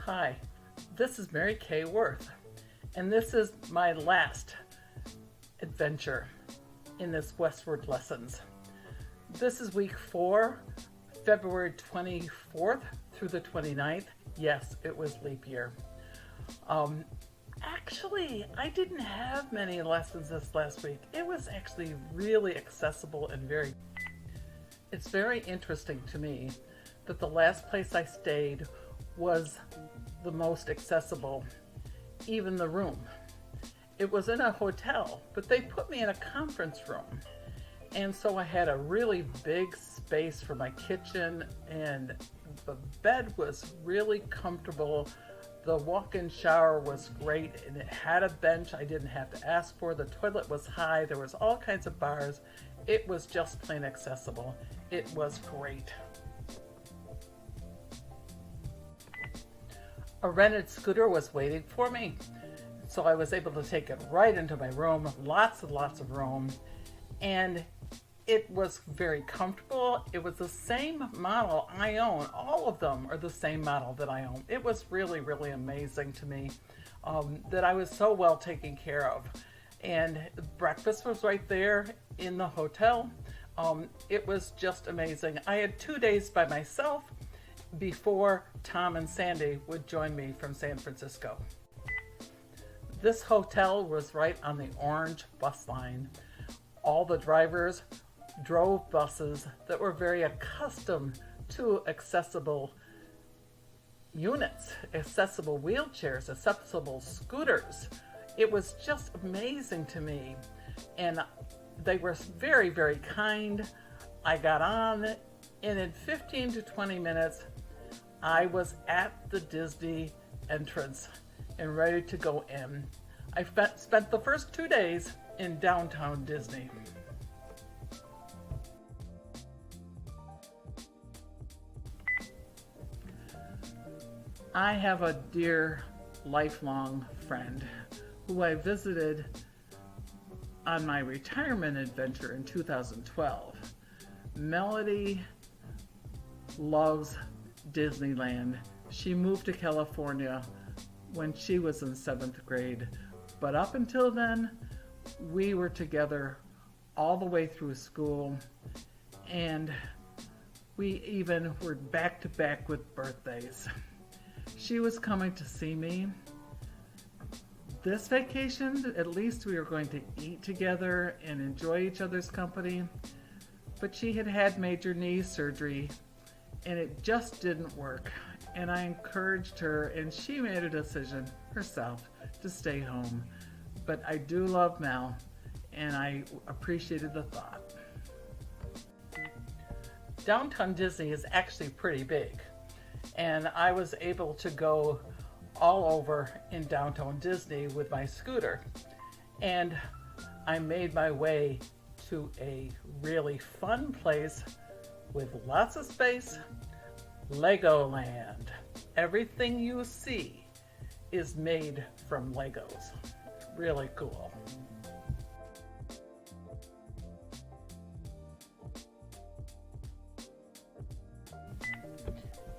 Hi, this is Mary Kay Worth, and this is my last adventure in this Westward lessons. This is week 4, February 24th through the 29th. Yes, it was leap year. Actually, I didn't have many lessons this last week. It was actually really accessible and it's very interesting to me that the last place I stayed was the most accessible, even the room. It was in a hotel, but they put me in a conference room. And so I had a really big space for my kitchen, and the bed was really comfortable. The walk-in shower was great, and it had a bench I didn't have to ask for. The toilet was high. There was all kinds of bars. It was just plain accessible. It was great. A rented scooter was waiting for me, so I was able to take it right into my room. Lots and lots of room, and it was very comfortable. It was the same model I own. All of them are the same model that I own. It was really, really amazing to me that I was so well taken care of. And breakfast was right there in the hotel. It was just amazing. I had 2 days by myself before Tom and Sandy would join me from San Francisco. This hotel was right on the orange bus line. All the drivers drove buses that were very accustomed to accessible units, accessible wheelchairs, accessible scooters. It was just amazing to me. And they were very, very kind. I got on, and in 15 to 20 minutes, I was at the Disney entrance and ready to go in. I spent the first 2 days in downtown Disney. I have a dear lifelong friend who I visited on my retirement adventure in 2012. Melody loves Disneyland. She moved to California when she was in 7th grade, but up until then, we were together all the way through school, and we even were back to back with birthdays. She was coming to see me. This vacation, at least we were going to eat together and enjoy each other's company, but she had had major knee surgery and it just didn't work. And I encouraged her, and she made a decision herself to stay home. But I do love Mel, and I appreciated the thought. Downtown Disney is actually pretty big, and I was able to go all over in downtown Disney with my scooter. And I made my way to a really fun place with lots of space, Legoland. Everything you see is made from Legos. Really cool.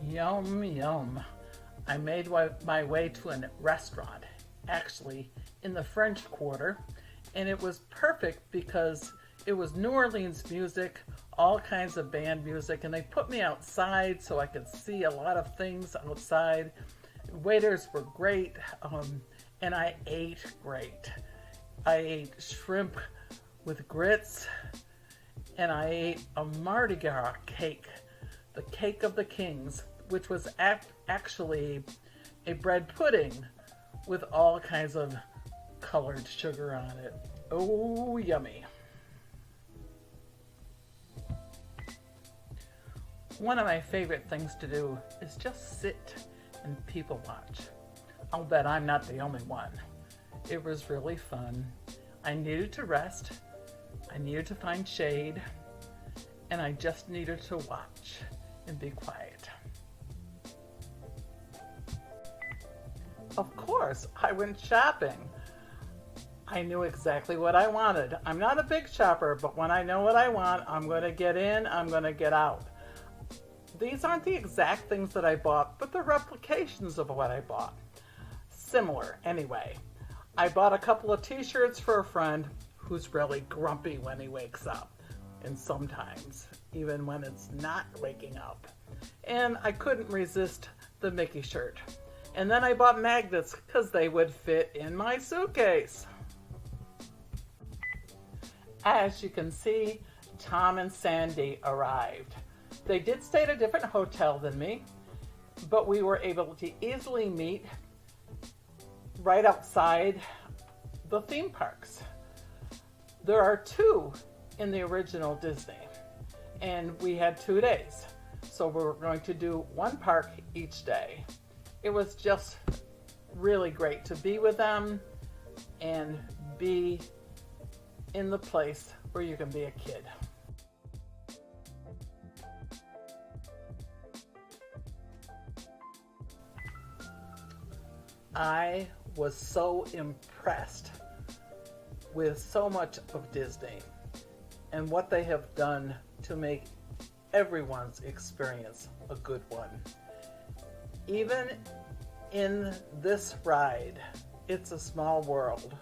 Yum, yum. I made my way to a restaurant, actually in the French Quarter, and it was perfect because it was New Orleans music, all kinds of band music, and they put me outside so I could see a lot of things outside. Waiters were great, and I ate great. I ate shrimp with grits, and I ate a Mardi Gras cake, the cake of the kings, which was actually a bread pudding with all kinds of colored sugar on it. Oh, yummy. One of my favorite things to do is just sit and people watch. I'll bet I'm not the only one. It was really fun. I needed to rest, I needed to find shade, and I just needed to watch and be quiet. Of course, I went shopping. I knew exactly what I wanted. I'm not a big shopper, but when I know what I want, I'm going to get in, I'm going to get out. These aren't the exact things that I bought, but they're replications of what I bought. Similar, anyway. I bought a couple of t-shirts for a friend who's really grumpy when he wakes up, and sometimes, even when it's not waking up. And I couldn't resist the Mickey shirt. And then I bought magnets because they would fit in my suitcase. As you can see, Tom and Sandy arrived. They did stay at a different hotel than me, but we were able to easily meet right outside the theme parks. There are two in the original Disney, and we had 2 days. So we were going to do one park each day. It was just really great to be with them and be in the place where you can be a kid. I was so impressed with so much of Disney and what they have done to make everyone's experience a good one. Even in this ride, It's a Small World,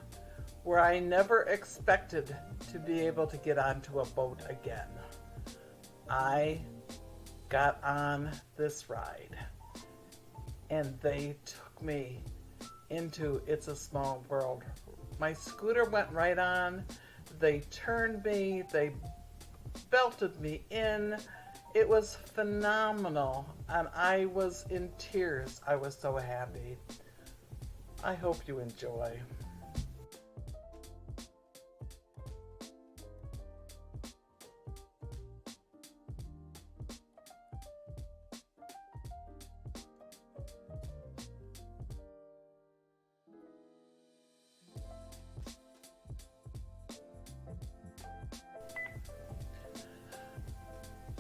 where I never expected to be able to get onto a boat again, I got on this ride and they took me into It's a Small World. My scooter went right on. They turned me. They belted me in. It was phenomenal, and I was in tears. I was so happy. I hope you enjoy.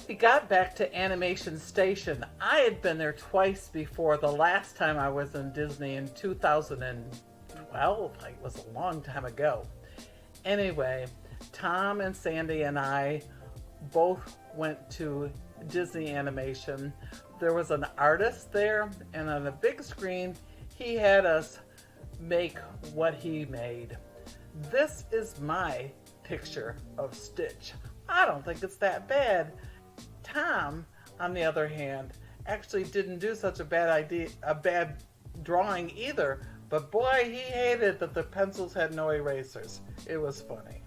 We got back to Animation Station. I had been there twice before. The last time I was in Disney in 2012. It was a long time ago. Anyway, Tom and Sandy and I both went to Disney Animation. There was an artist there, and on a big screen, he had us make what he made. This is my picture of Stitch. I don't think it's that bad. Tom, on the other hand, actually didn't do such a bad drawing either, but boy, he hated that the pencils had no erasers. It was funny.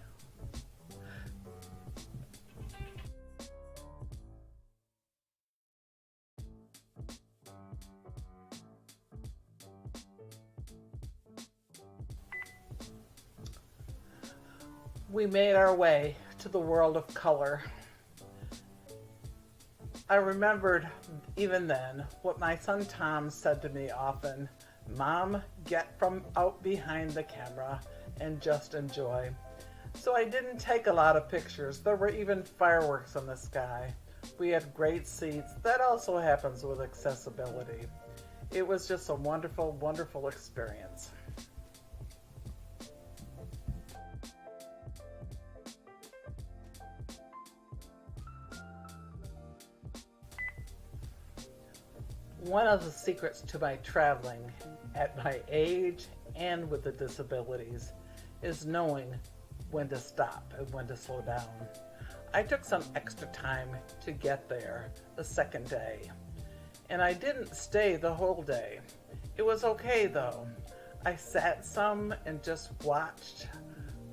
We made our way to the world of color. I remembered even then what my son Tom said to me often, "Mom, get from out behind the camera and just enjoy." So I didn't take a lot of pictures. There were even fireworks in the sky. We had great seats. That also happens with accessibility. It was just a wonderful, wonderful experience. One of the secrets to my traveling at my age and with the disabilities is knowing when to stop and when to slow down. I took some extra time to get there the second day, and I didn't stay the whole day. It was okay though. I sat some and just watched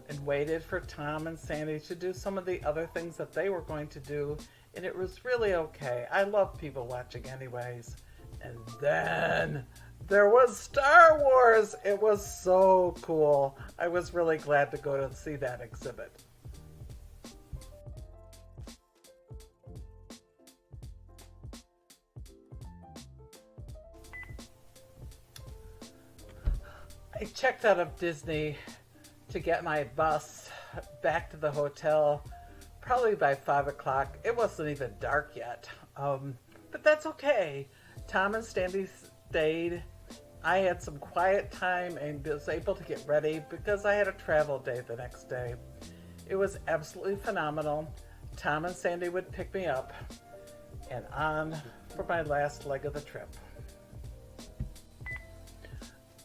and waited for Tom and Sandy to do some of the other things that they were going to do, and it was really okay. I love people watching anyways. And then there was Star Wars. It was so cool. I was really glad to go to see that exhibit. I checked out of Disney to get my bus back to the hotel probably by 5 o'clock. It wasn't even dark yet, but that's okay. Tom and Sandy stayed. I had some quiet time and was able to get ready because I had a travel day the next day. It was absolutely phenomenal. Tom and Sandy would pick me up, and on for my last leg of the trip.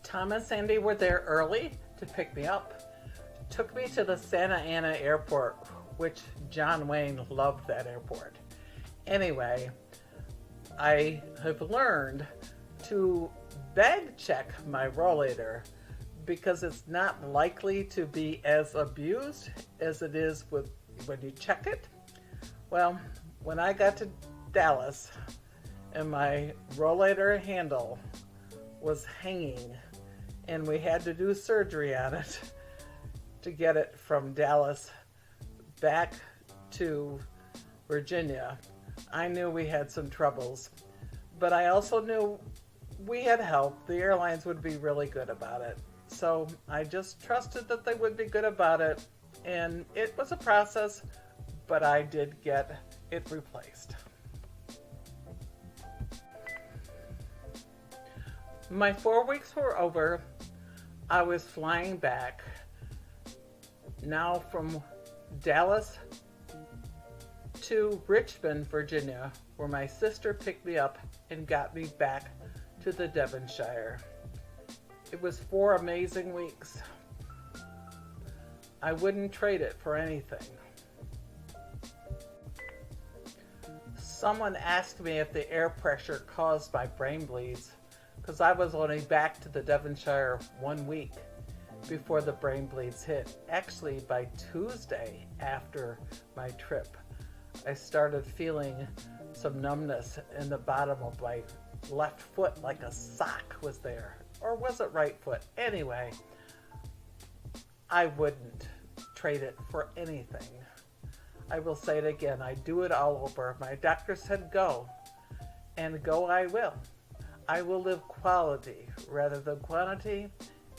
Tom and Sandy were there early to pick me up. Took me to the Santa Ana airport, which John Wayne loved that airport. Anyway, I have learned to bag check my rollator because it's not likely to be as abused as it is when you check it. Well, when I got to Dallas and my rollator handle was hanging and we had to do surgery on it to get it from Dallas back to Virginia, I knew we had some troubles. But I also knew we had help. The airlines would be really good about it. So I just trusted that they would be good about it. And it was a process, but I did get it replaced. My 4 weeks were over. I was flying back now from Dallas to Richmond, Virginia, where my sister picked me up and got me back to the Devonshire. It was 4 amazing weeks. I wouldn't trade it for anything. Someone asked me if the air pressure caused my brain bleeds, because I was only back to the Devonshire 1 week before the brain bleeds hit. Actually, by Tuesday after my trip, I started feeling some numbness in the bottom of my left foot, like a sock was there. Or was it right foot? Anyway, I wouldn't trade it for anything. I will say it again, I do it all over. My doctor said go, and go I will. I will live quality rather than quantity.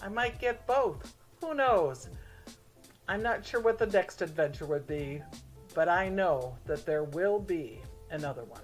I might get both. Who knows? I'm not sure what the next adventure would be, but I know that there will be another one.